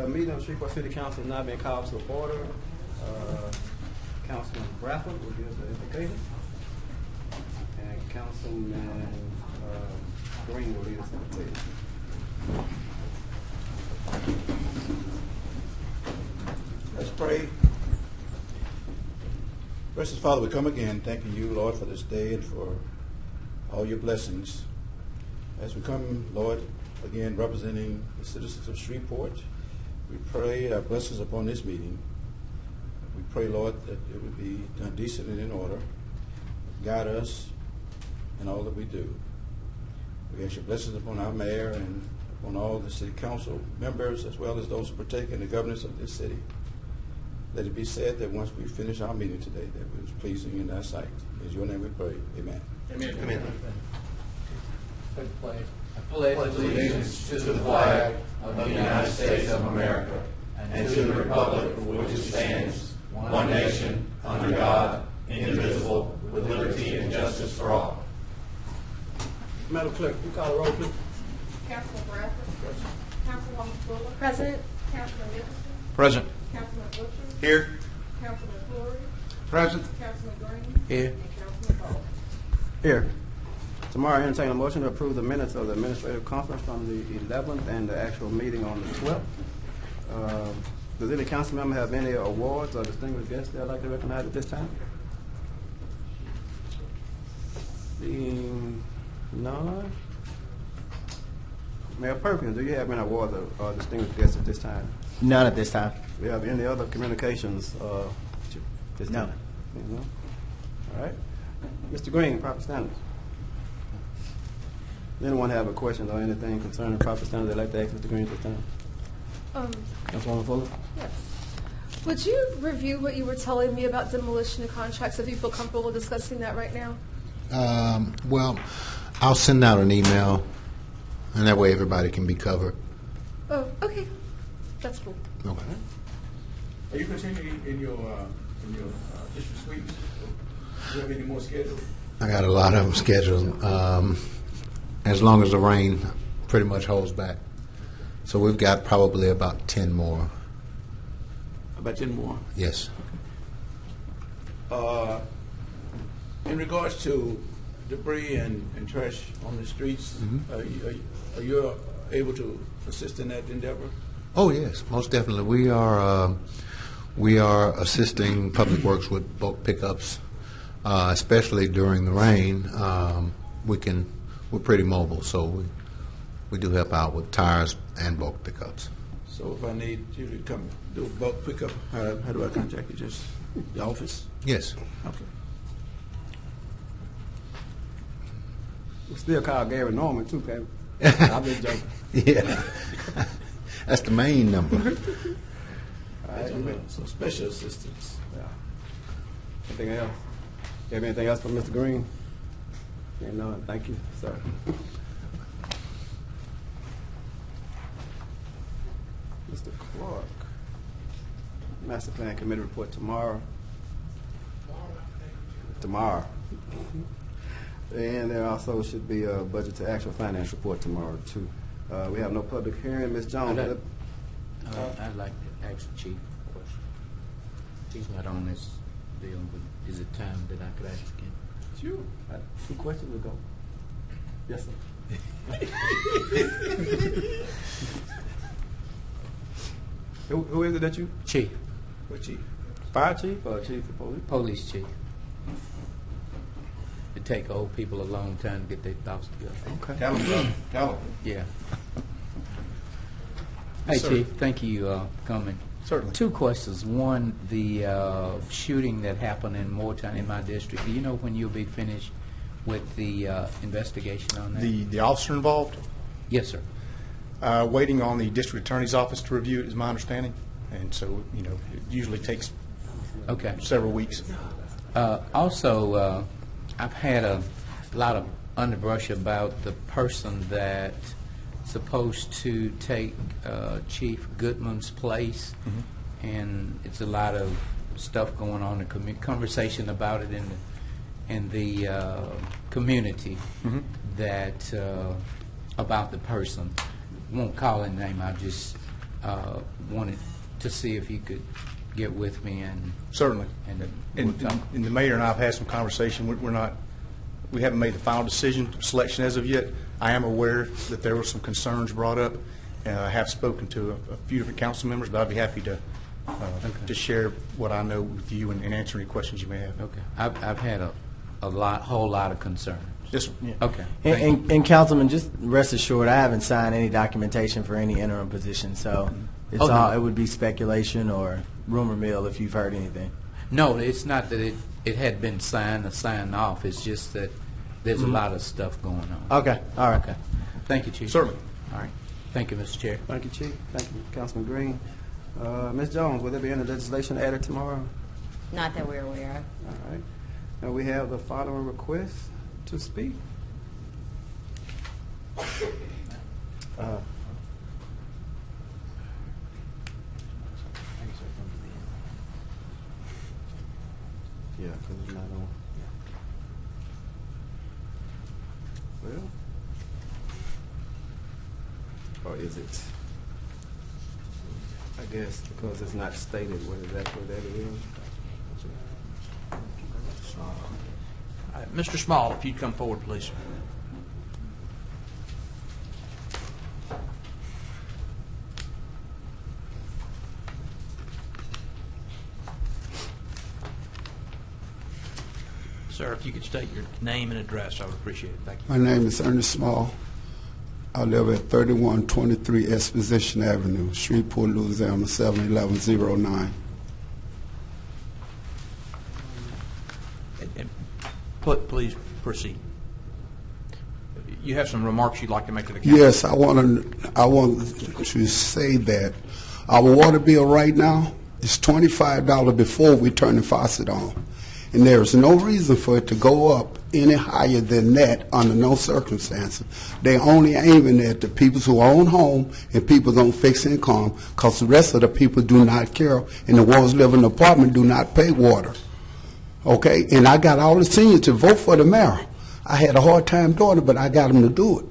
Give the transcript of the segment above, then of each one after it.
The meeting of Shreveport City Council has now been called to order. Councilman Bradford will give the invocation, and Councilman Green will lead us in the pledge. Let's pray. Gracious Father, we come again thanking you, Lord, for this day and for all your blessings. As we come, Lord, again representing the citizens of Shreveport, we pray our blessings upon this meeting. We pray, Lord, that it would be done decent and in order. Guide us in all that we do. We ask your blessings upon our mayor and upon all the city council members, as well as those who partake in the governance of this city. Let it be said that once we finish our meeting today, that it was pleasing in thy sight. In your name we pray. Amen. Amen. Amen. I pledge allegiance to the flag of the United States of America and to the republic for which it stands, one nation, under God, indivisible, with liberty and justice for all. Madam Clerk, you call the roll, please. Councilman Bradford. Councilwoman Fuller. Present. Councilman Nicholson. Present. Councilman Butcher. Here. Councilman Flory. Present. Councilman Green. Here. And Councilman Ball. Here. Tomorrow, I entertain a motion to approve the minutes of the administrative conference from the 11th and the actual meeting on the 12th. Does any council member have any awards or distinguished guests they'd like to recognize at this time? Seeing none. Mayor Perkins, do you have any awards or distinguished guests at this time? None at this time. Do you have any other communications this No. time? No. All right. Mr. Green, proper standards. Does anyone have a question or anything concerning proper standards they'd like to ask Mr. Green at this time? Councilwoman Fuller? Yes. Would you review what you were telling me about demolition contracts, if you feel comfortable discussing that right now? Well, I'll send out an email, and that way everybody can be covered. Oh, okay. That's cool. Okay. Are you continuing in your district sweeps? Do you have any more scheduled? I got a lot of them scheduled, as long as the rain pretty much holds back. So we've got probably about 10 more. About 10 more. Yes. In regards to debris and trash on the streets, are you able to assist in that endeavor? Oh, yes, most definitely. We are assisting Public Works with bulk pickups, especially during the rain. We're pretty mobile, so we do help out with tires and bulk pickups. So if I need you to come do a bulk pickup, how do I contact you? Just the office? Yes. Okay. We still call Gary Norman, too, Kevin. I've been joking. Yeah. That's the main number. All right. So special assistance. Yeah. Anything else? You have anything else for Mr. Green? No, thank you, sir. Mr. Clark. Master Plan Committee report tomorrow. Tomorrow. And there also should be a budget to actual finance report tomorrow, too. We have no public hearing. Ms. Jones. I'd like to ask the chief a question. He's not on this deal, but is it time that I could ask him? Sure. 2 questions ago. Yes, sir. Who is it that you? Chief. What chief? Fire chief or chief of police? Police chief. It take old people a long time to get their thoughts together. Okay. Tell him. Tell him. Yeah. Hey, Sir. Chief, thank you for coming. Certainly. 2 questions. One, the shooting that happened in Moortown in my district. Do you know when you'll be finished with the investigation on that? The officer involved, Yes, sir. waiting on the district attorney's office to review it, is my understanding. And so, it usually takes Okay. several weeks. Also, I've had a lot of underbrush about the person that supposed to take Chief Goodman's place, and it's a lot of stuff going on, conversation about it in the community that about the person. Won't call his name. I'll just wanted to see if you could get with me and Certainly. and And the mayor and I have had some conversation. We haven't made the final decision selection as of yet. I am aware that there were some concerns brought up. I have spoken to a few different council members, but I'd be happy to share what I know with you and answer any questions you may have. Okay. I've had a whole lot of concerns. Yes, sir. Yeah. Okay. Thank you. And Councilman, just rest assured, I haven't signed any documentation for any interim position, so it's Oh, no. all, it would be speculation or rumor mill if you've heard anything. No, it's not that it had been signed or signed off. It's just that there's a lot of stuff going on. Okay, all right. Okay. Thank you, Chief. Certainly. All right. Thank you, Mr. Chair. Thank you, Chief. Thank you, Councilman Green. Ms. Jones, will there be any legislation added tomorrow? Not that we're aware of. All right. And we have the following request to speak. Yeah, because it's not on. Well, or is it? I guess because it's not stated what exactly that is. Mr. Small, if you'd come forward, please. Sir, if you could state your name and address, I would appreciate it. Thank you. My name is Ernest Small. I live at 3123 Exposition Avenue, Shreveport, Louisiana, 71109. Please proceed. You have some remarks you'd like to make to the council? Yes, I want to say that our water bill right now is $25 before we turn the faucet on. And there is no reason for it to go up any higher than that under no circumstances. They're only aiming at the people who own home and people who don't fix income, because the rest of the people do not care, and the ones who live in the apartment do not pay water. Okay? And I got all the seniors to vote for the mayor. I had a hard time doing it, but I got them to do it.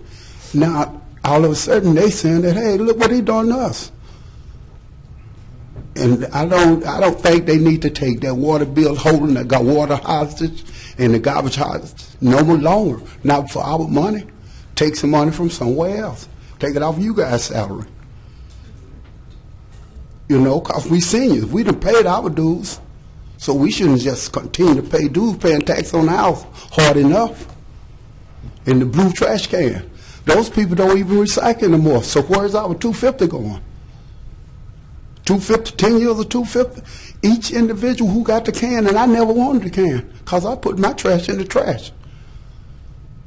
Now, all of a sudden, they saying that, hey, look what he done to us. And I don't think they need to take that water bill holding the water hostage and the garbage hostage no more longer. Not for our money. Take some money from somewhere else. Take it off you guys' salary. You know, because we seniors. We done paid our dues. So we shouldn't just continue to pay dues, paying tax on the house hard enough. In the blue trash can. Those people don't even recycle anymore. So where's our $250 going? 250, 10 years of 250. Each individual who got the can, and I never wanted the can, because I put my trash in the trash.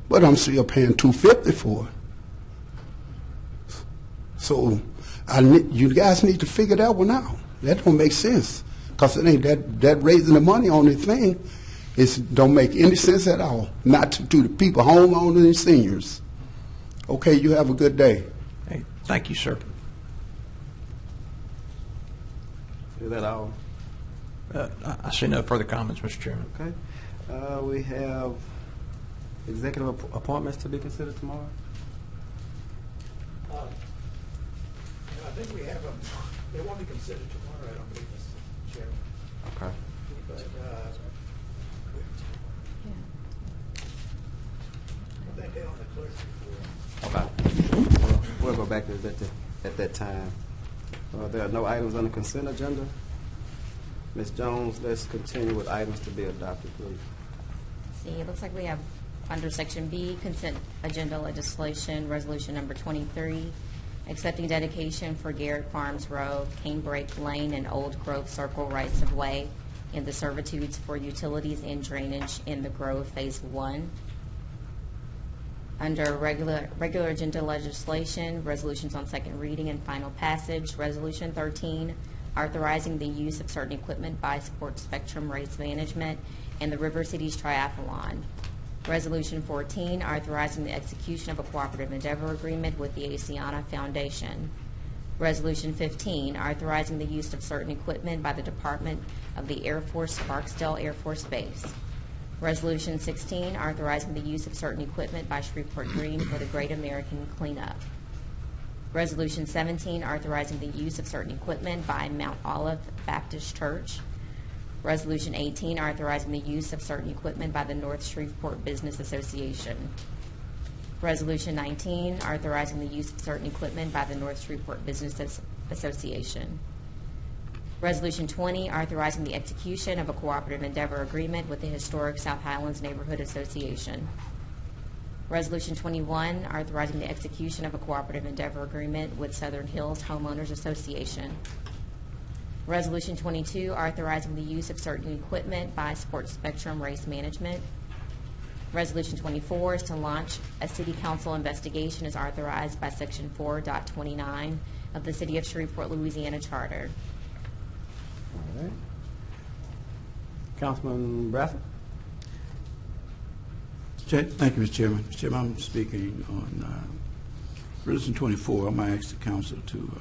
But I'm still paying $250 for it. So you guys need to figure that one out. That don't make sense, because it ain't that raising the money on the thing. It don't make any sense at all. Not to the people, homeowners and seniors. Okay, you have a good day. Hey, thank you, sir. Is that all? I see no further comments, Mr. Chairman. Okay. We have executive appointments to be considered tomorrow. I think we have them. They won't be considered tomorrow, I don't believe, Mr. Chairman. Okay. But I think they're on the clerk's report. Okay. We'll go back to that at that time. There are no items on the consent agenda. Ms. Jones, let's continue with items to be adopted, please. See, it looks like we have under Section B, consent agenda legislation, resolution number 23, accepting dedication for Garrett Farms Road, Canebrake Lane, and Old Grove Circle rights of way in the servitudes for utilities and drainage in the Grove Phase 1. Under regular agenda legislation, resolutions on second reading and final passage, Resolution 13, authorizing the use of certain equipment by Sports Spectrum Race Management and the River Cities Triathlon. Resolution 14, authorizing the execution of a cooperative endeavor agreement with the Asiana Foundation. Resolution 15, authorizing the use of certain equipment by the Department of the Air Force Barksdale Air Force Base. Resolution 16, authorizing the use of certain equipment by Shreveport Green for the Great American Cleanup. Resolution 17, authorizing the use of certain equipment by Mount Olive Baptist Church. Resolution 18, authorizing the use of certain equipment by the North Shreveport Business Association. Resolution 19, authorizing the use of certain equipment by the North Shreveport Business Association. Resolution 20, authorizing the execution of a cooperative endeavor agreement with the Historic South Highlands Neighborhood Association. Resolution 21, authorizing the execution of a cooperative endeavor agreement with Southern Hills Homeowners Association. Resolution 22, authorizing the use of certain equipment by Sports Spectrum Race Management. Resolution 24 is to launch a City Council investigation as authorized by Section 4.29 of the City of Shreveport, Louisiana Charter. All right. Councilman Bradford? Thank you, Mr. Chairman. Mr. Chairman, I'm speaking on Resolution 24. I'm going to ask the council to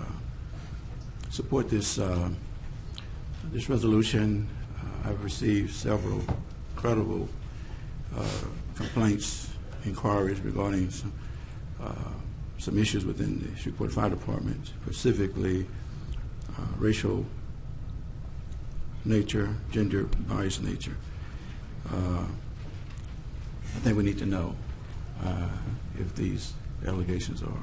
support this this resolution. I've received several credible complaints, inquiries regarding some issues within the Shreveport Fire Department, specifically racial nature, gender bias nature. I think we need to know if these allegations are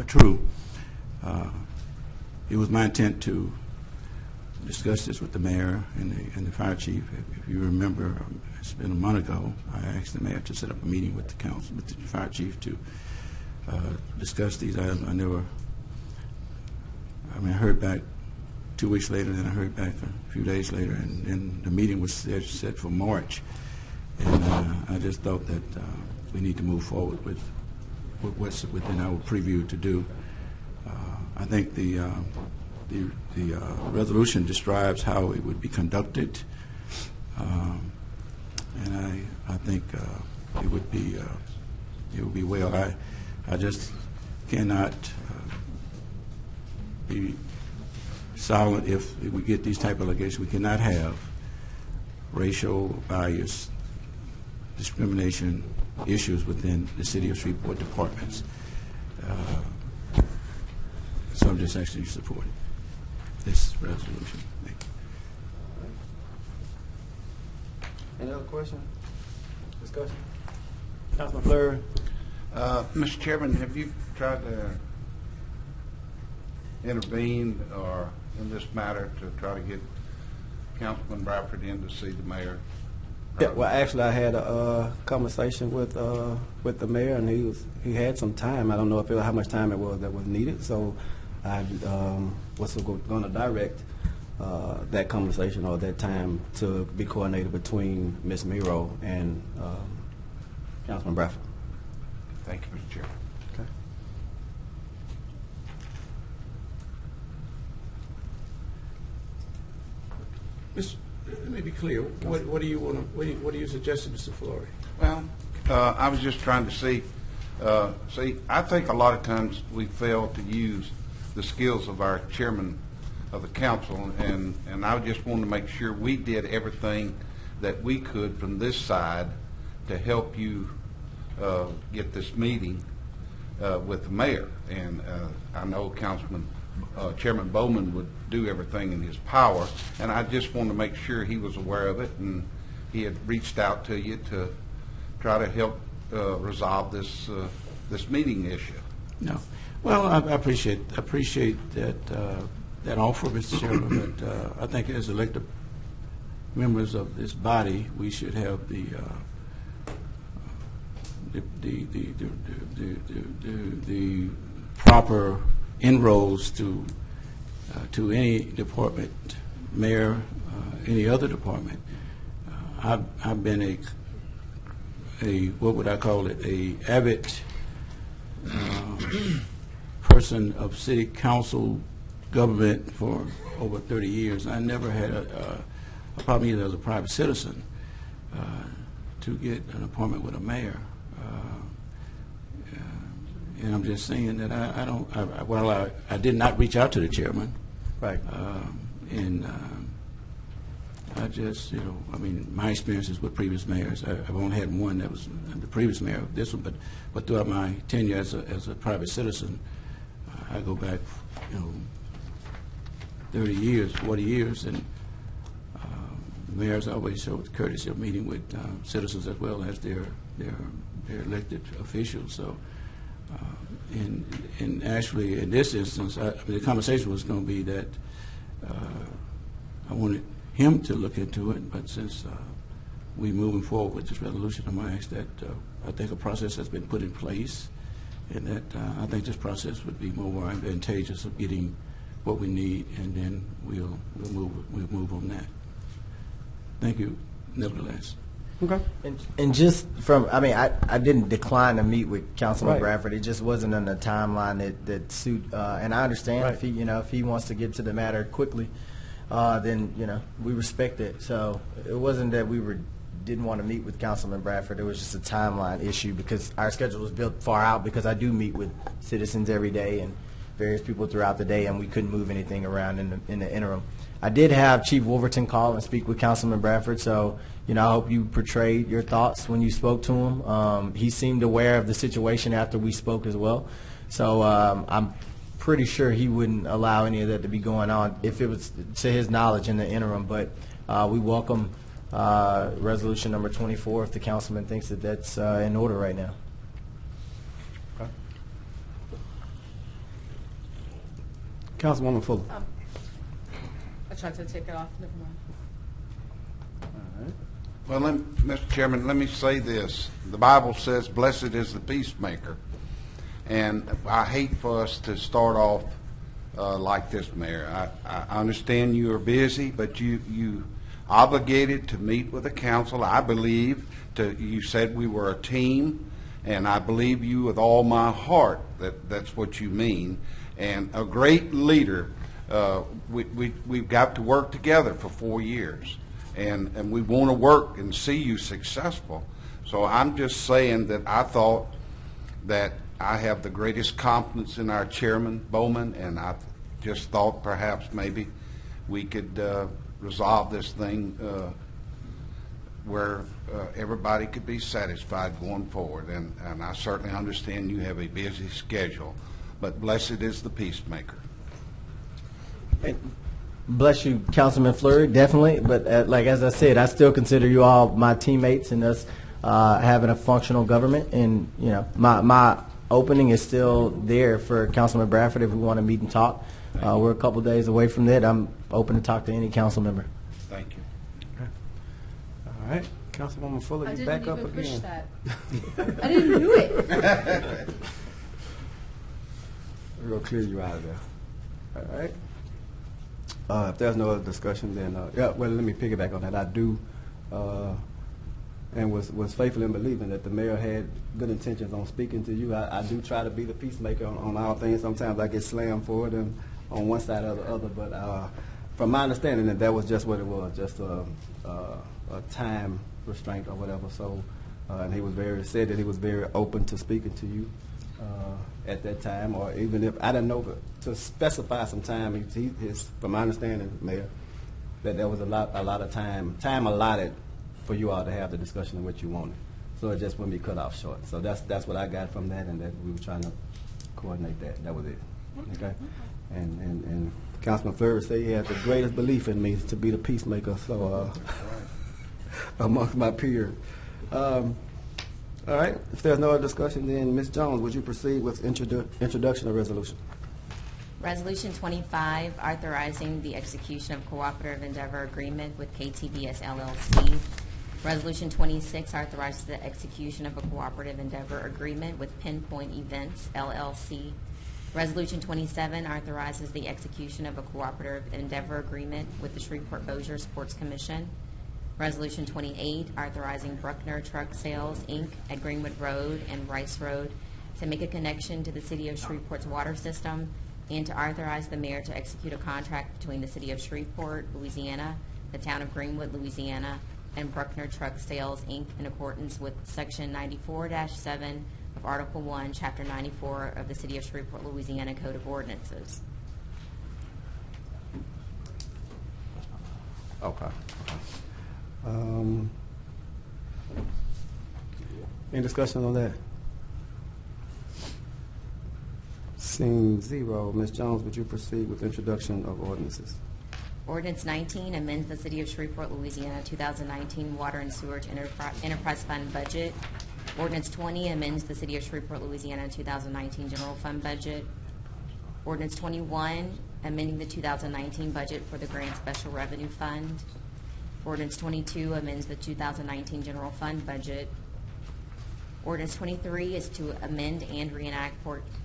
true. It was my intent to discuss this with the mayor and the fire chief. If you remember, it's been a month ago, I asked the mayor to set up a meeting with the council, with the fire chief, to discuss these items. I heard back 2 weeks later, then I heard back a few days later, and then the meeting was set for March. And I just thought that we need to move forward with what's within our preview to do. I think the resolution describes how it would be conducted, and I think it would be well. I just cannot be silent if we get these type of allegations. We cannot have racial bias, discrimination issues within the City of Shreveport departments. So I'm just asking you to support this resolution. Thank you. Any other questions? Discussion? Councilman Fleury? Mr. Chairman, have you tried to intervene or in this matter to try to get Councilman Bradford in to see the mayor? Yeah, well, actually, I had a conversation with the mayor, and he had some time. I don't know how much time it was that was needed, so I was going to direct that conversation or that time to be coordinated between Ms. Miro and Councilman Bradford. Thank you, Mr. Chairman. Okay. Let me be clear. What do you want to? What do you suggest, Mr. Fleury? Well, I was just trying to see. I think a lot of times we fail to use the skills of our chairman of the council, and I just wanted to make sure we did everything that we could from this side to help you get this meeting with the mayor. And I know Chairman Bowman would do everything in his power, and I just wanted to make sure he was aware of it, and he had reached out to you to try to help resolve this meeting issue. No. Well, I appreciate that offer, Mr. Chairman, but I think as elected members of this body, we should have the proper inroads to any department, mayor, any other department. I've been a what would I call it, a avid person of city council government for over 30 years. I never had a problem either as a private citizen to get an appointment with a mayor. And I'm just saying that I did not reach out to the chairman. Right. And I just, I mean, my experiences with previous mayors, I've only had one that was the previous mayor of this one, but throughout my tenure as a private citizen, I go back, 30 years, 40 years, and mayors always show the courtesy of meeting with citizens as well as their elected officials. So, and actually, in this instance, the conversation was going to be that I wanted him to look into it, but since we're moving forward with this resolution, I'm going to ask that I think a process has been put in place, and that I think this process would be more advantageous of getting what we need, and then we'll move on that. Thank you, nevertheless. Okay. And just from, I mean, I didn't decline to meet with Councilman Right. Bradford. It just wasn't on the timeline that suit. And I understand Right. if he wants to get to the matter quickly, then we respect it. So it wasn't that we didn't want to meet with Councilman Bradford. It was just a timeline issue because our schedule was built far out because I do meet with citizens every day and various people throughout the day, and we couldn't move anything around in the interim. I did have Chief Wolverton call and speak with Councilman Bradford, so I hope you portrayed your thoughts when you spoke to him. He seemed aware of the situation after we spoke as well, so I'm pretty sure he wouldn't allow any of that to be going on if it was to his knowledge in the interim. But we welcome resolution number 24 if the councilman thinks that that's in order right now. Okay. Councilwoman Fuller. I tried to take it off. Never mind. Well, Mr. Chairman, let me say this. The Bible says, blessed is the peacemaker. And I hate for us to start off like this, Mayor. I understand you are busy, but you obligated to meet with the council. I believe you said we were a team, and I believe you with all my heart that that's what you mean. And a great leader, we've got to work together for 4 years. And we want to work and see you successful. So I'm just saying that I thought that I have the greatest confidence in our chairman, Bowman, and I just thought perhaps maybe we could resolve this thing where everybody could be satisfied going forward. And I certainly understand you have a busy schedule, but blessed is the peacemaker. Bless you, Councilman Fleury, definitely. But like as I said, I still consider you all my teammates and us having a functional government. And my opening is still there for Councilman Bradford if we want to meet and talk. We're a couple days away from that. I'm open to talk to any council member. Thank you. Okay. All right, Councilwoman Fuller, I you didn't back up even push again. that. I didn't do it. We're gonna clear you out of there. All right. If there's no other discussion, then well, let me piggyback on that. I do, and was faithful in believing that the mayor had good intentions on speaking to you. I do try to be the peacemaker on all things. Sometimes I get slammed for it, and on one side or the other. But from my understanding, that was just what it was, just a time restraint or whatever. So, and he said that he was very open to speaking to you. At that time, or even if I didn't know to specify some time, from my understanding, Mayor, that there was a lot of time allotted for you all to have the discussion of what you wanted. So it just wouldn't be cut off short. So that's what I got from that, and that we were trying to coordinate that. That was it. Okay. And Councilman Fleury said he had the greatest belief in me to be the peacemaker. So amongst my peers. All right. If there's no other discussion, then Ms. Jones, would you proceed with introduction of resolution? Resolution 25, authorizing the execution of cooperative endeavor agreement with KTBS LLC. Resolution 26 authorizes the execution of a cooperative endeavor agreement with Pinpoint Events LLC. Resolution 27 authorizes the execution of a cooperative endeavor agreement with the Shreveport Bossier Sports Commission. Resolution 28, authorizing Bruckner Truck Sales, Inc. at Greenwood Road and Rice Road to make a connection to the City of Shreveport's water system, and to authorize the mayor to execute a contract between the City of Shreveport, Louisiana, the Town of Greenwood, Louisiana, and Bruckner Truck Sales, Inc. in accordance with Section 94-7 of Article 1, Chapter 94 of the City of Shreveport, Louisiana Code of Ordinances. Okay. Any discussion on that? Seeing zero, Ms. Jones, would you proceed with introduction of ordinances? Ordinance 19 amends the City of Shreveport, Louisiana 2019 Water and Sewerage Enterprise Fund budget. Ordinance 20 amends the City of Shreveport, Louisiana 2019 General Fund budget. Ordinance 21 amending the 2019 budget for the Grant Special Revenue Fund. Ordinance 22 amends the 2019 General Fund budget. Ordinance 23 is to amend and reenact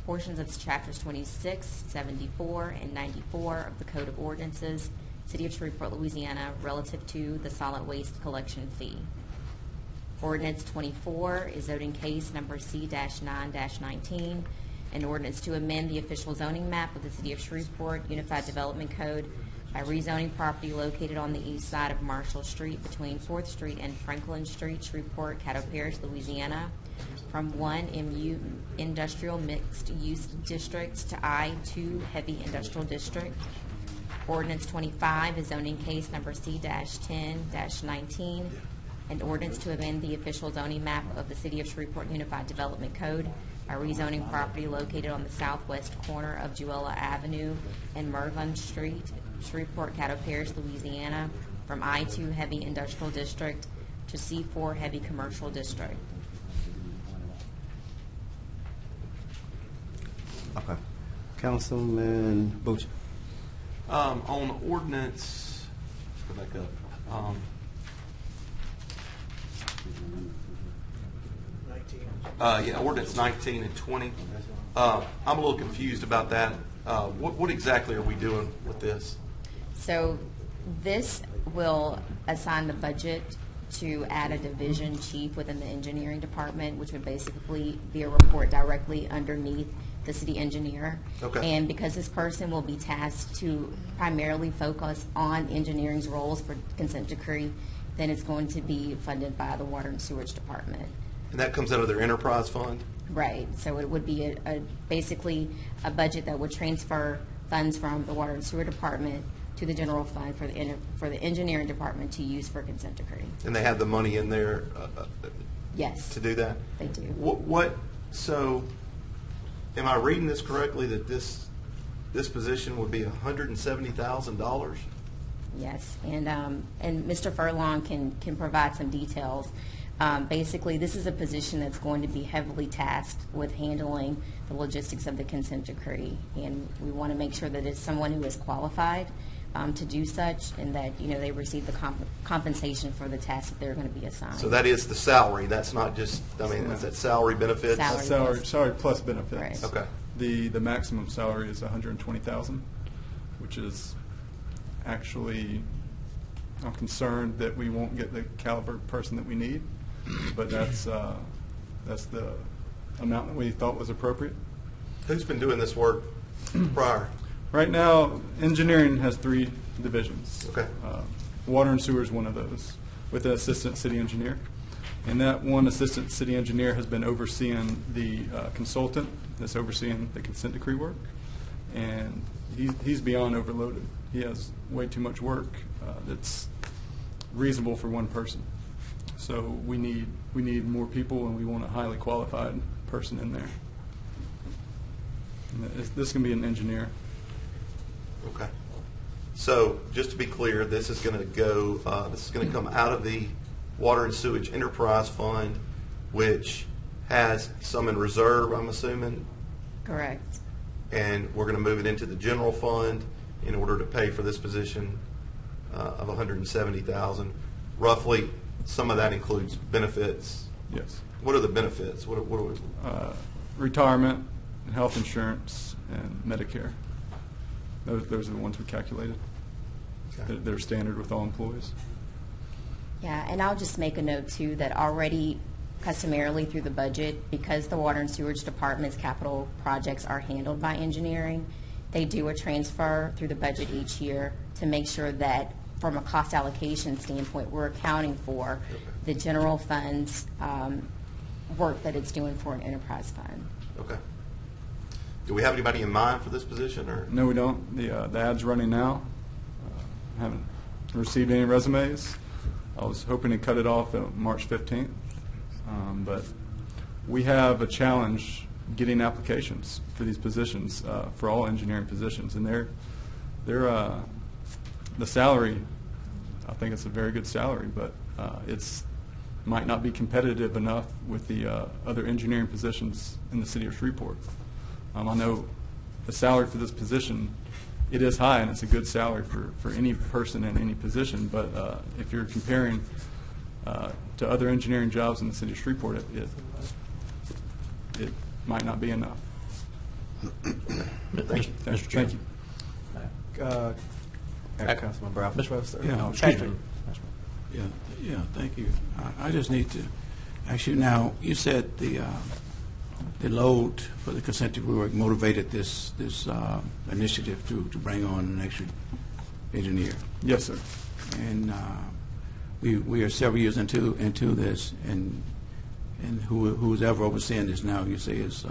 portions of Chapters 26, 74, and 94 of the Code of Ordinances, City of Shreveport, Louisiana, relative to the solid waste collection fee. Ordinance 24 is zoning case number C-9-19, an ordinance to amend the official zoning map of the City of Shreveport Unified Development Code by rezoning property located on the east side of Marshall Street between 4th Street and Franklin Street, Shreveport, Caddo Parish, Louisiana, from 1 MU Industrial Mixed Use District to I-2 Heavy Industrial District. Ordinance 25 is zoning case number C-10-19, an ordinance to amend the official zoning map of the City of Shreveport Unified Development Code by rezoning property located on the southwest corner of Jewella Avenue and Mervyn Street, Shreveport, Caddo Parish, Louisiana, from I-2 Heavy Industrial District to C-4 Heavy Commercial District. Okay. Councilman Butcher. On ordinance, let's go back up. 19. Ordinance 19 and 20. I'm a little confused about that. What exactly are we doing with this? So this will assign the budget to add a division chief within the engineering department, which would basically be a report directly underneath the city engineer. Okay. And because this person will be tasked to primarily focus on engineering's roles for consent decree, then it's going to be funded by the Water and Sewerage Department. And that comes out of their enterprise fund? Right. So it would be basically a budget that would transfer funds from the Water and Sewer Department to the general fund for the engineering department to use for consent decree. And they have the money in there Yes. to do that? They do. So am I reading this correctly that this position would be $170,000? Yes, and Mr. Furlong can provide some details. Basically, this is a position that's going to be heavily tasked with handling the logistics of the consent decree, and we want to make sure that it's someone who is qualified to do such, and that they receive the compensation for the tasks that they're going to be assigned. So that is the salary. That's not just. Is that salary benefits? Salary plus benefits. Right. Okay. The maximum salary is $120,000, which is actually, I'm concerned that we won't get the caliber person that we need, but that's the amount that we thought was appropriate. Who's been doing this work prior? Right now, engineering has 3 divisions. Okay. Water and sewer is one of those, with an assistant city engineer. And that one assistant city engineer has been overseeing the consultant that's overseeing the consent decree work. And he's beyond overloaded. He has way too much work that's reasonable for one person. So we need more people, and we want a highly qualified person in there. And this can be an engineer. Okay. So just to be clear, this is going to go. This is going to come out of the Water and Sewage Enterprise Fund, which has some in reserve, I'm assuming. Correct. And we're going to move it into the general fund in order to pay for this position of $170,000. Roughly, some of that includes benefits. Yes. What are the benefits? What are we? Retirement, health insurance, and Medicare. Those are the ones we calculated. Okay. They're standard with all employees. Yeah, and I'll just make a note, too, that already customarily through the budget, because the Water and Sewerage Department's capital projects are handled by engineering, they do a transfer through the budget each year to make sure that from a cost allocation standpoint, we're accounting for the general fund's work that it's doing for an enterprise fund. Okay. Do we have anybody in mind for this position, or? No, we don't. The ad's running now. Haven't received any resumes. I was hoping to cut it off on March 15th, but we have a challenge getting applications for these positions, for all engineering positions, and the salary, I think it's a very good salary, but it's might not be competitive enough with the other engineering positions in the city of Shreveport. I know the salary for this position, it is high, and it's a good salary for any person in any position, but if you're comparing to other engineering jobs in the city of Shreveport, it might not be enough. Thank you. Mr. Chairman. Councilman Brown. Yeah, excuse me. Yeah, thank you. I just need to ask you now, you said the load for the consent decree work motivated this initiative to bring on an extra engineer. Yes, sir. And we are several years into this, and who's ever overseeing this now, you say is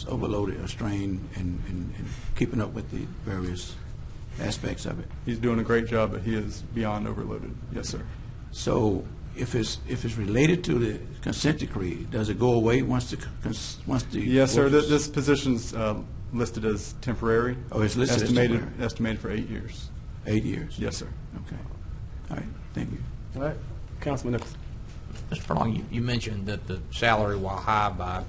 overloaded or strained and keeping up with the various aspects of it. He's doing a great job, but he is beyond overloaded. Yes, sir. So if it's related to the consent decree, does it go away once the Yes, sir. This position's listed as temporary. Oh, it's listed estimated, as temporary. Estimated for 8 years. 8 years? Yes, sir. Okay. All right. Thank you. All right. Councilman Nichols. Mr. Furlong, you mentioned that the salary, while high by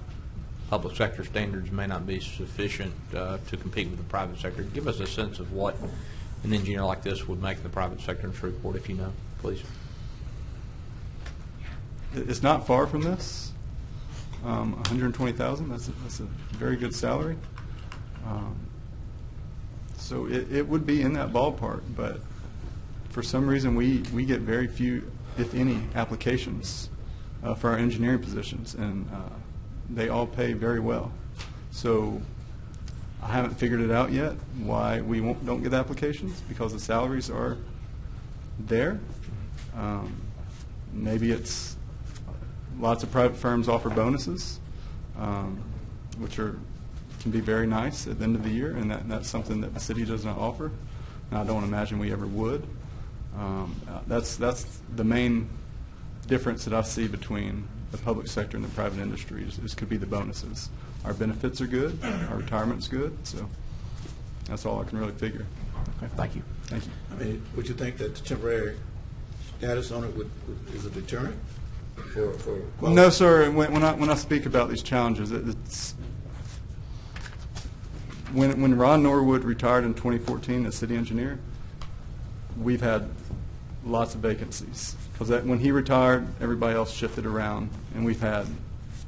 public sector standards, may not be sufficient to compete with the private sector. Give us a sense of what an engineer like this would make in the private sector in Shreveport, if you know, please. It's not far from this. $120,000. That's a very good salary. So it would be in that ballpark, but for some reason we get very few, if any, applications for our engineering positions, and they all pay very well. So I haven't figured it out yet why we don't get applications, because the salaries are there. Maybe it's lots of private firms offer bonuses, which can be very nice at the end of the year, and that's something that the city does not offer. And I don't imagine we ever would. That's the main difference that I see between the public sector and the private industry is could be the bonuses. Our benefits are good, our retirement's good, so that's all I can really figure. Okay, thank you. Thank you. I mean, would you think that the temporary status on it is a deterrent for quality? No, sir. When I speak about these challenges, it's when Ron Norwood retired in 2014 as city engineer, we've had lots of vacancies. Because when he retired, everybody else shifted around, and we've had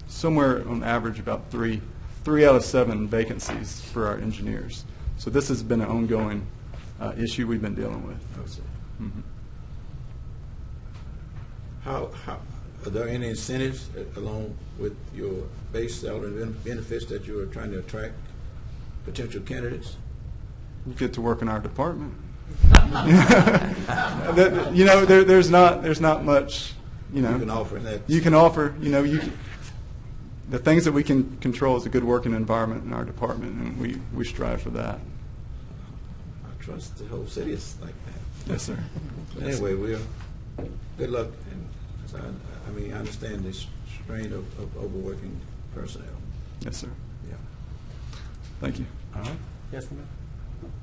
somewhere on average about three out of 7 vacancies for our engineers. So this has been an ongoing issue we've been dealing with. Mm-hmm. How are there any incentives along with your base salary and benefits that you are trying to attract potential candidates? You get to work in our department. There's not much. You can offer in that. You can offer. The things that we can control is a good working environment in our department, and we strive for that. I trust the whole city is like that. Yes, sir. But anyway, good luck. And I understand this strain of overworking personnel. Yes, sir. Yeah. Thank you. All right. Yes, ma'am.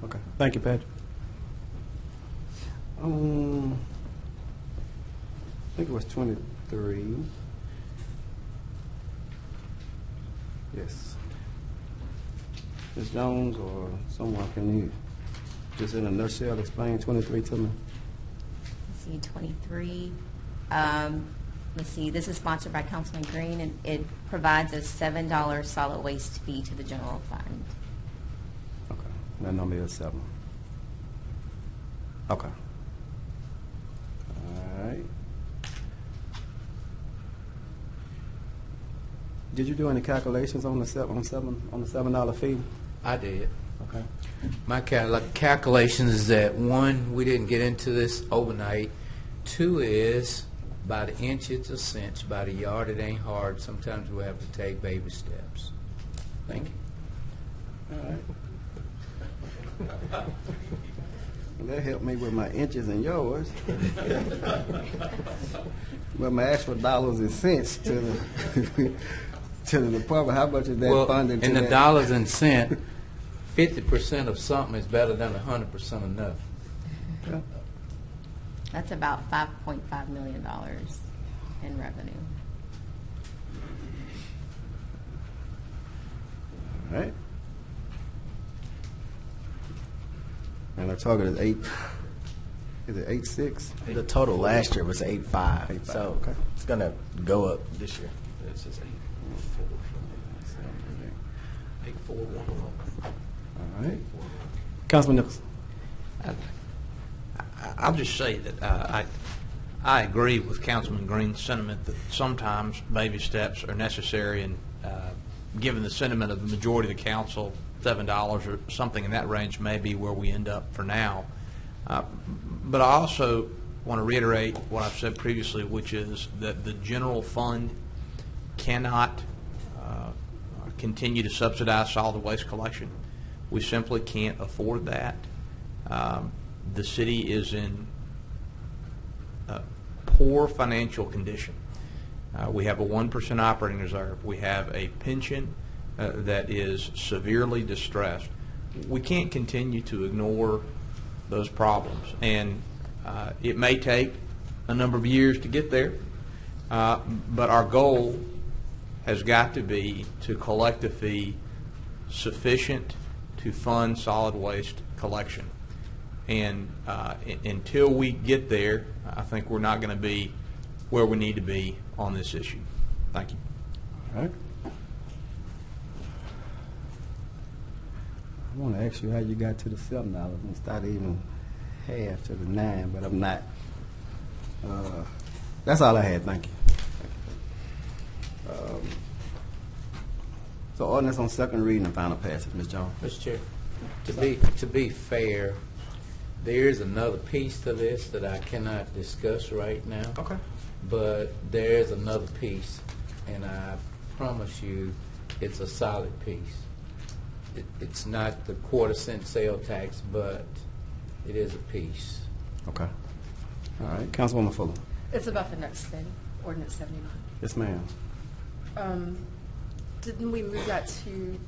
Okay. Thank you, Patrick. I think it was 23. Yes. Ms. Jones or someone, can you just in a nutshell explain 23 to me? Let's see, 23. Let's see, this is sponsored by Councilman Green, and it provides a $7 solid waste fee to the general fund. Okay. That number is 7. Okay. All right. Did you do any calculations on the $7 fee? I did. Okay. My calculation is that, 1, we didn't get into this overnight. 2 is, by the inch it's a cinch, by the yard it ain't hard. Sometimes we have to take baby steps. Thank you. All right. That helped me with my inches and yours. But my actual dollars and cents to the to the department, how much is that funding? In to the that? dollars and cent, 50% of something is better than 100% of nothing. Yeah. That's about $5.5 million in revenue. All right. And our target is 8. Is it 8.6? The total last year was 8.5, 8.5, so okay. it's going to go up this year. This is 8.4. All right. Councilman Nicholson. I'll just say that I agree with Councilman Green's sentiment that sometimes baby steps are necessary, and given the sentiment of the majority of the council, $7 or something in that range may be where we end up for now. But I also want to reiterate what I've said previously, which is that the general fund cannot continue to subsidize solid waste collection. We simply can't afford that. The city is in poor financial condition. We have a 1% operating reserve. We have a pension that is severely distressed. We can't continue to ignore those problems, and it may take a number of years to get there, but our goal has got to be to collect a fee sufficient to fund solid waste collection. And until we get there, I think we're not going to be where we need to be on this issue. Thank you. All right. I want to ask you how you got to the $7 instead of even half to the 9, but I'm not. That's all I had. Thank you. So ordinance on second reading and final passage, Ms. Jones. Mr. Chair, to be fair, there is another piece to this that I cannot discuss right now. Okay. But there is another piece, and I promise you it's a solid piece. It's not the quarter-cent sale tax, but it is a piece. Okay. All right. Councilwoman Fuller. It's about the next thing, ordinance 79. Yes, ma'am. Didn't we move that to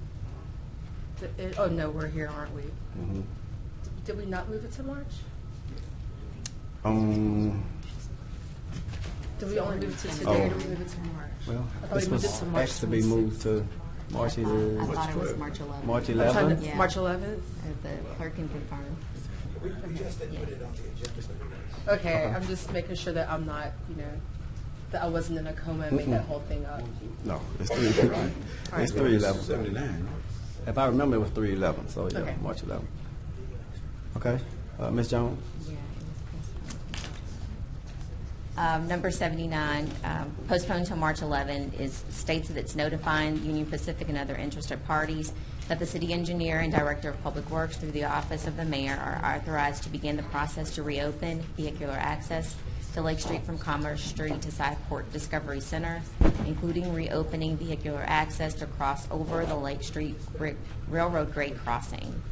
oh no, we're here, aren't we? Mm-hmm. Did we not move it to March? Did we only move it to today, or did we move it to March? Well, I thought this we moved it was to March asked to be 26th. moved to March I either thought it was March 11th. March I'm trying 11th. to- Yeah. March 11th? The clerk can confirm. Okay, I'm just making sure that I'm not, that I wasn't in a coma and made that whole thing up. No, it's 3. It's 3/11. 79. If I remember, it was 3/11. So yeah, Okay. March 11th. Okay, Ms. Jones. Yeah, it was number 79, postponed until March 11, states that it's notifying Union Pacific and other interested parties that the city engineer and director of public works through the office of the mayor are authorized to begin the process to reopen vehicular access to Lake Street from Commerce Street to Shreveport Discovery Center, including reopening vehicular access to cross over the Lake Street Railroad grade crossing.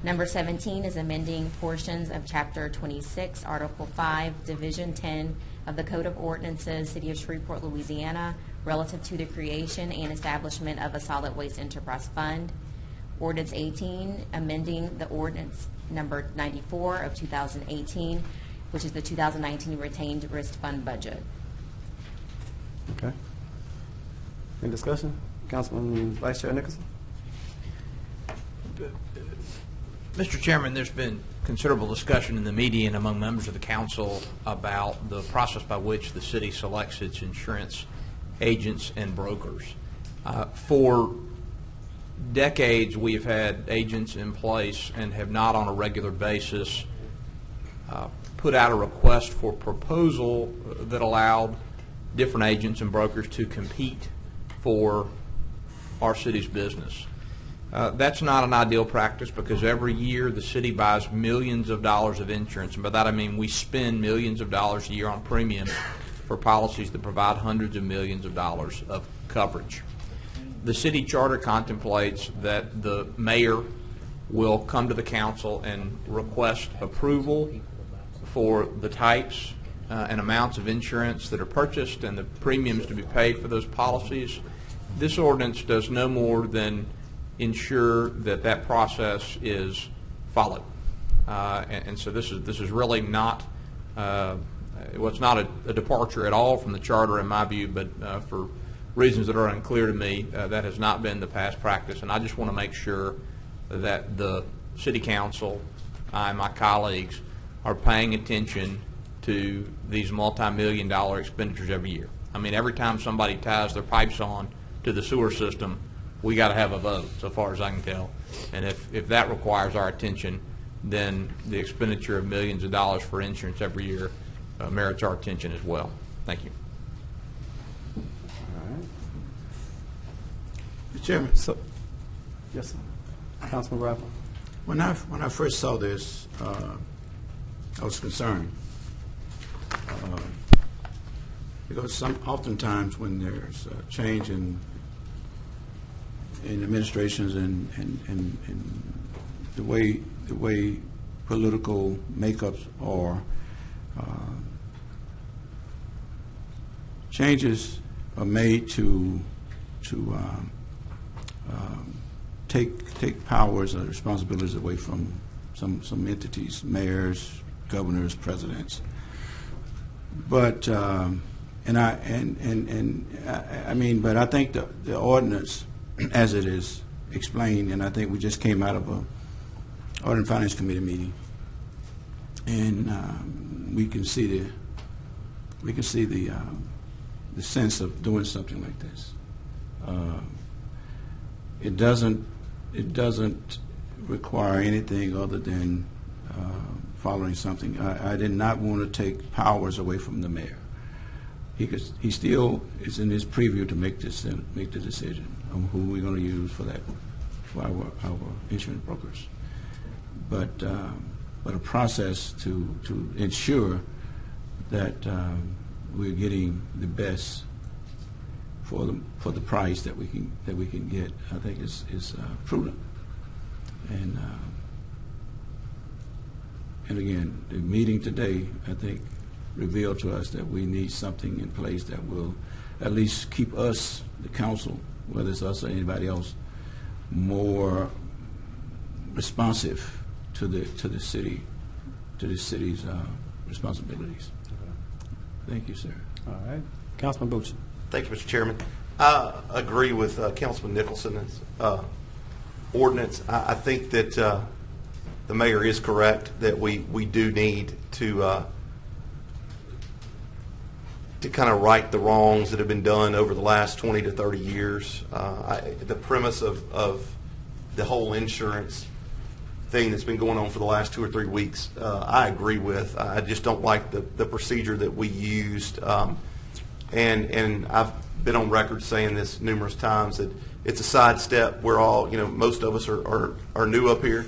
Number 17 is amending portions of Chapter 26, Article 5, Division 10 of the Code of Ordinances, City of Shreveport, Louisiana, relative to the creation and establishment of a solid waste enterprise fund. Ordinance 18, amending the ordinance number 94 of 2018, which is the 2019 retained risk fund budget. Okay. Any discussion? Councilman Vice Chair Nicholson. Mr. Chairman, there's been considerable discussion in the media and among members of the council about the process by which the city selects its insurance agents and brokers. For decades, we have had agents in place and have not on a regular basis put out a request for proposal that allowed different agents and brokers to compete for our city's business. That's not an ideal practice because every year the city buys millions of dollars of insurance, and by that I mean we spend millions of dollars a year on premiums for policies that provide hundreds of millions of dollars of coverage. The city charter contemplates that the mayor will come to the council and request approval for the types and amounts of insurance that are purchased and the premiums to be paid for those policies. This ordinance does no more than ensure that that process is followed. And so this is really not it's not a departure at all from the charter in my view, but for reasons that are unclear to me, that has not been the past practice. And I just want to make sure that the city council, I and my colleagues are paying attention to these multi-million-dollar expenditures every year. I mean, every time somebody ties their pipes on to the sewer system, we got to have a vote, so far as I can tell. And if that requires our attention, then the expenditure of millions of dollars for insurance every year merits our attention as well. Thank you. All right. Mr. Chairman, So, yes, sir. Councilman Bradford. when I first saw this, I was concerned. Because oftentimes when there's a change in administrations and the way political makeups are, changes are made to take powers or responsibilities away from some entities, mayors, governors, presidents. But but I think the ordinance, as it is explained, and I think we just came out of a Audit and Finance Committee meeting, and we can see the sense of doing something like this. It doesn't require anything other than following something. I did not want to take powers away from the mayor. He still is in his preview to make the decision on who we're going to use for our insurance brokers. But a process to ensure that we're getting the best for the price that we can get, I think is prudent. And again, the meeting today, I think, revealed to us that we need something in place that will at least keep us, the council, whether it's us or anybody else, more responsive to the city's responsibilities. Thank you, sir. All right. Councilman Boucher. Thank you, Mr. Chairman. I agree with Councilman Nicholson's ordinance. I think that the mayor is correct that we do need to kind of right the wrongs that have been done over the last 20 to 30 years. The premise of the whole insurance thing that's been going on for the last 2 or 3 weeks, I agree with. I just don't like the procedure that we used. And I've been on record saying this numerous times, that it's a sidestep. We're all, most of us are new up here,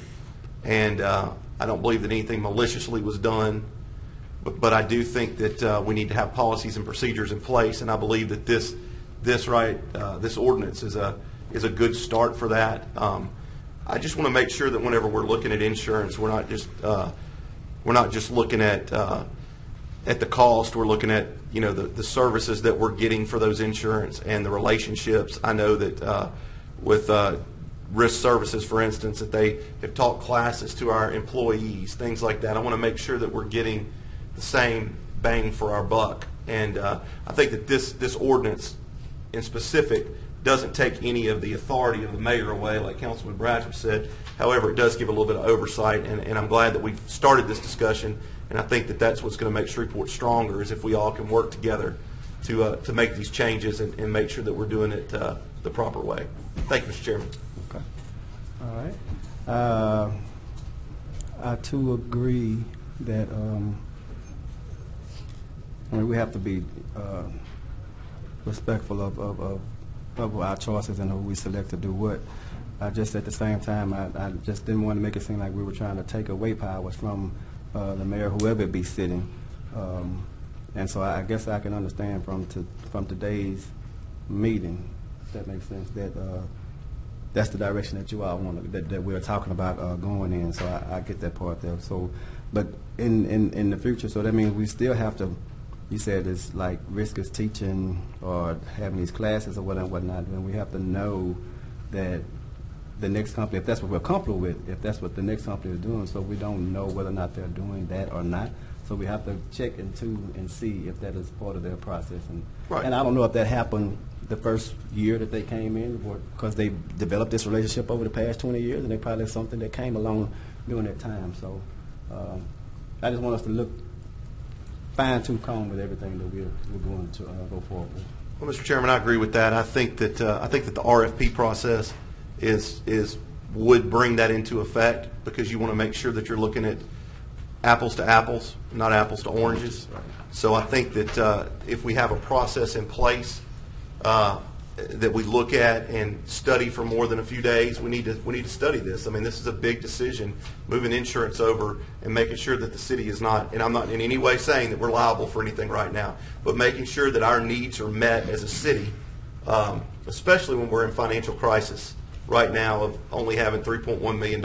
and I don't believe that anything maliciously was done. But I do think that we need to have policies and procedures in place, and I believe that this ordinance is a good start for that. I just want to make sure that whenever we're looking at insurance, we're not just looking at the cost. We're looking at the services that we're getting for those insurance and the relationships. I know that with risk services, for instance, that they have taught classes to our employees, things like that. I want to make sure that we're getting the same bang for our buck. And I think that this ordinance in specific doesn't take any of the authority of the mayor away, like Councilman Bradford said. However, it does give a little bit of oversight, and I'm glad that we've started this discussion, and I think that that's what's going to make Shreveport stronger, is if we all can work together to make these changes and make sure that we're doing it the proper way. Thank you, Mr. Chairman. Okay. All right. I too agree that we have to be respectful of our choices and who we select to do what. Just at the same time, I just didn't want to make it seem like we were trying to take away powers from the mayor, whoever it be sitting. And so I guess I can understand from today's meeting, if that makes sense, that that's the direction that you all want, that we're talking about going in. So I get that part there. So, but in the future, so that means we still have to. You said it's like risk is teaching or having these classes or whatnot. And we have to know that the next company, if that's what we're comfortable with, if that's what the next company is doing, so we don't know whether or not they're doing that or not. So we have to check into and see if that is part of their process. And, Right. and I don't know if that happened the first year that they came in, because they developed this relationship over the past 20 years, and they probably something that came along during that time. So I just want us to look fine-tooth comb with everything that we're going to go forward with. Well, Mr. Chairman, I agree with that. I think that the RFP process would bring that into effect, because you want to make sure that you're looking at apples to apples, not apples to oranges. So I think that if we have a process in place that we look at and study for more than a few days, we need to study this. I mean, this is a big decision, moving insurance over and making sure that the city is not, and I'm not in any way saying that we're liable for anything right now, but making sure that our needs are met as a city, especially when we're in financial crisis right now of only having $3.1 million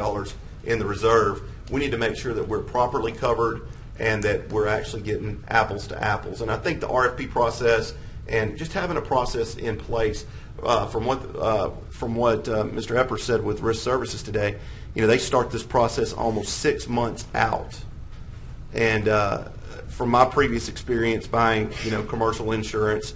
in the reserve. We need to make sure that we're properly covered and that we're actually getting apples to apples. And I think the RFP process and just having a process in place, from what Mr. Epper said with Risk Services today, they start this process almost 6 months out. And from my previous experience buying, commercial insurance,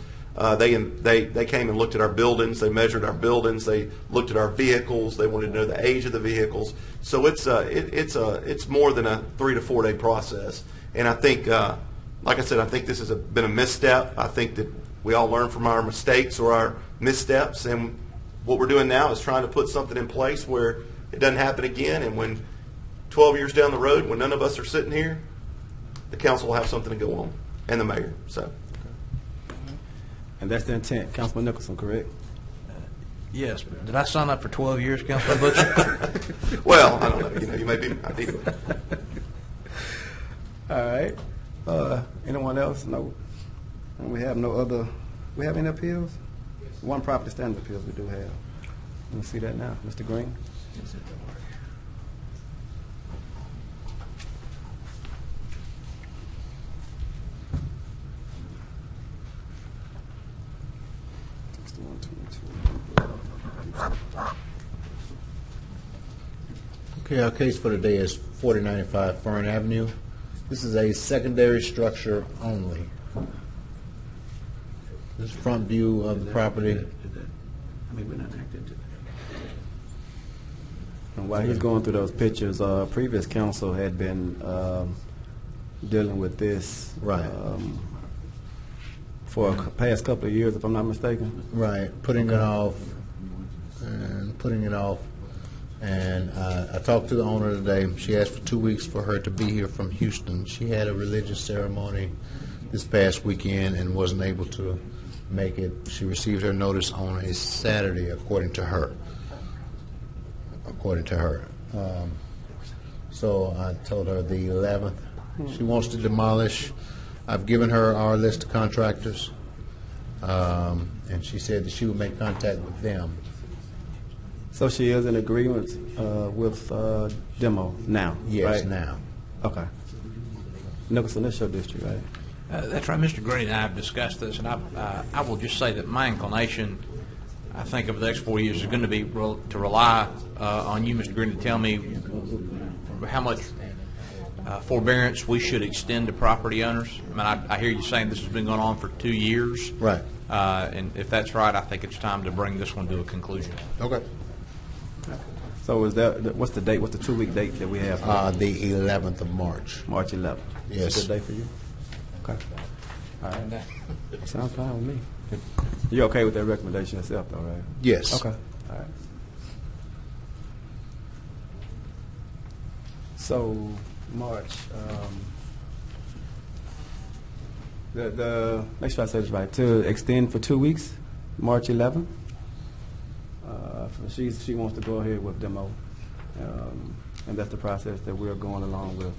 they came and looked at our buildings. They measured our buildings. They looked at our vehicles. They wanted to know the age of the vehicles. So it's more than a 3 to 4 day process. And I think, like I said, I think this has been a misstep. I think that we all learn from our mistakes or our missteps. And what we're doing now is trying to put something in place where it doesn't happen again. And when 12 years down the road, when none of us are sitting here, the council will have something to go on, and the mayor. So. And that's the intent. Councilman Nicholson, correct? Yes. Did I sign up for 12 years, Councilman Butcher? Well, I don't know. You may be. I think. All right. Anyone else? No. And we have no other. We have any appeals? Yes. One property standard appeals we do have. Let me see that now. Mr. Green? Okay, our case for today is 4095 Fern Avenue. This is a secondary structure only. This is front view of the property. I mean, we're not acting to that. And while he's going through those pictures, previous council had been dealing with this Right. For a past couple of years, if I'm not mistaken. Right, putting it off and putting it off. And I talked to the owner today. She asked for 2 weeks for her to be here from Houston. She had a religious ceremony this past weekend and wasn't able to make it. She received her notice on a Saturday, according to her. So I told her the 11th. She wants to demolish. I've given her our list of contractors, and she said that she would make contact with them. So she is in agreement with demo now? Yes, right? now. Okay. Nicholson, that's your district, right? That's right. Mr. Green and I have discussed this, and I will just say that my inclination, I think, over the next 4 years is going to be to rely on you, Mr. Green, to tell me how much forbearance we should extend to property owners. I mean, I hear you saying this has been going on for 2 years. Right. And if that's right, I think it's time to bring this one to a conclusion. Okay. So is that, what's the date, what's the 2 week date that we have? The 11th of March. March 11th. Yes. Is a good day for you? Okay. All right. Sounds fine with me. You're okay with that recommendation yourself, though, right? Yes. Okay. All right. So, March, make sure I say this right, to extend for 2 weeks, March 11th. She wants to go ahead with demo, and that's the process that we're going along with.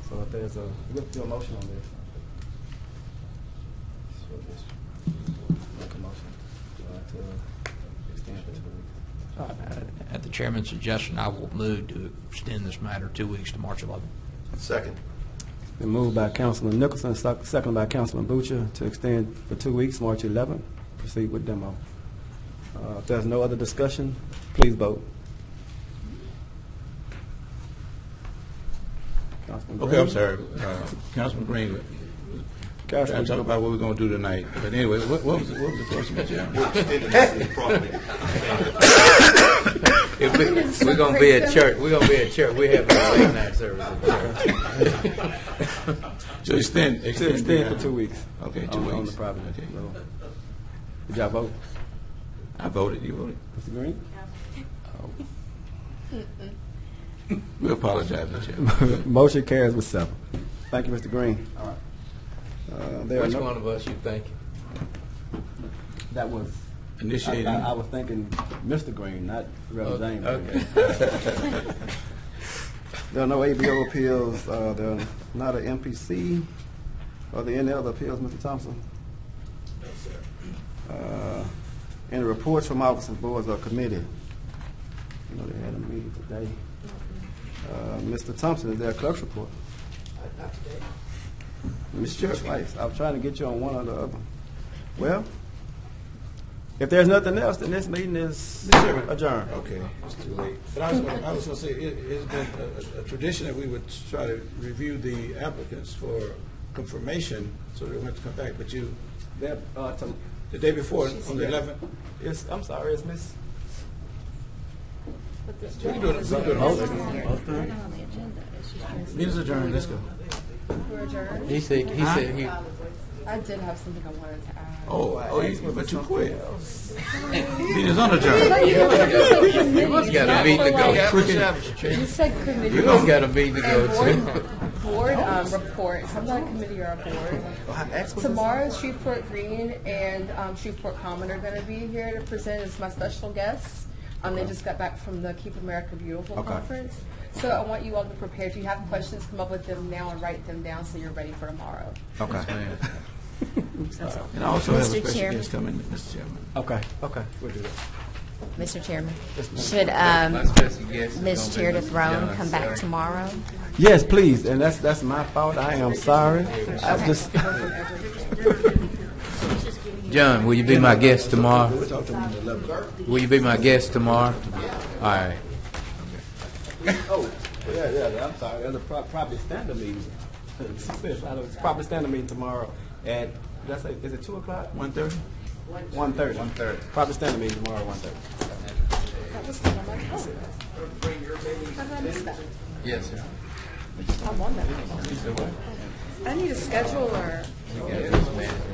So if there's we'll do a motion on this. Make a motion to extend for 2 weeks. At the chairman's suggestion, I will move to extend this matter 2 weeks to March 11th. Second. Been moved by Councilman Nicholson, seconded by Councilman Butcher to extend for 2 weeks, March 11th. Proceed with demo. If there's no other discussion, please vote. Councilman Okay, Green? I'm sorry. Councilman Green, trying to talk about what we're going to do tonight. But anyway, what was the question, Mr. Chairman? We're extending this property. We're going to be at church. We're going to be at church. We have a late night service at church. To extend For 2 weeks. Okay, 2 on weeks. the property. Okay. So, did y'all vote? I voted. You voted. Mr. Green? We apologize, Mr. Chairman. Motion carries with 7. Thank you, Mr. Green. All right. There are Which no- one of us you think? That was Initiating. I was thinking Mr. Green, not Reverend James. Okay. There are no ABO appeals. There are not an MPC. Are there any other appeals, Mr. Thompson? No, sir. Any reports from officers, boards, or committee? You know, they had a meeting today. Mr. Thompson, is there a clerk's report? Not today. Mr. Chair, twice. I was trying to get you on one or the other. Well, if there's nothing else, then this meeting is adjourned. Okay, it's too late. But I was going to say, it's been a tradition that we would try to review the applicants for confirmation, so they don't have to come back. But you, That, the day before, on the 11th, I'm sorry, it's Miss. we can do it. We can do it all. Meeting's adjourned. Let's go. We're adjourned. He said he. I did have something I wanted to add. But you quit. Meeting's unadjourned. You must got a meeting to go. You said committee. You must got a meeting to go and to. board reports. I'm not a committee or a board. Tomorrow, Shreveport Green and Shreveport Common are going to be here to present as my special guests. They just got back from the Keep America Beautiful conference. So I want you all to be prepared. If you have questions, come up with them now and write them down so you're ready for tomorrow. Okay. And I also have a Mr. special Chairman. guest coming, Mr. Chairman. Okay, we'll do that. Mr. Chairman, should My special guest is Ms. gonna Chair be to Mr. Throne John come back Surrey. tomorrow? Yes, please, and that's my fault. I am sorry. I just John, will you be my guest tomorrow? We'll talk to him on the 11th. Will you be my guest tomorrow? All right. yeah. I'm sorry. There's a probably standard meeting. It's probably standard meeting tomorrow at. Did I say? Is it 2 o'clock? 1:30? 1:30. 1:30. Probably standard meeting tomorrow. 1:30. That was on my calendar. How did I miss that? Yes, sir. I'm on that. I need a schedule or. We got this management.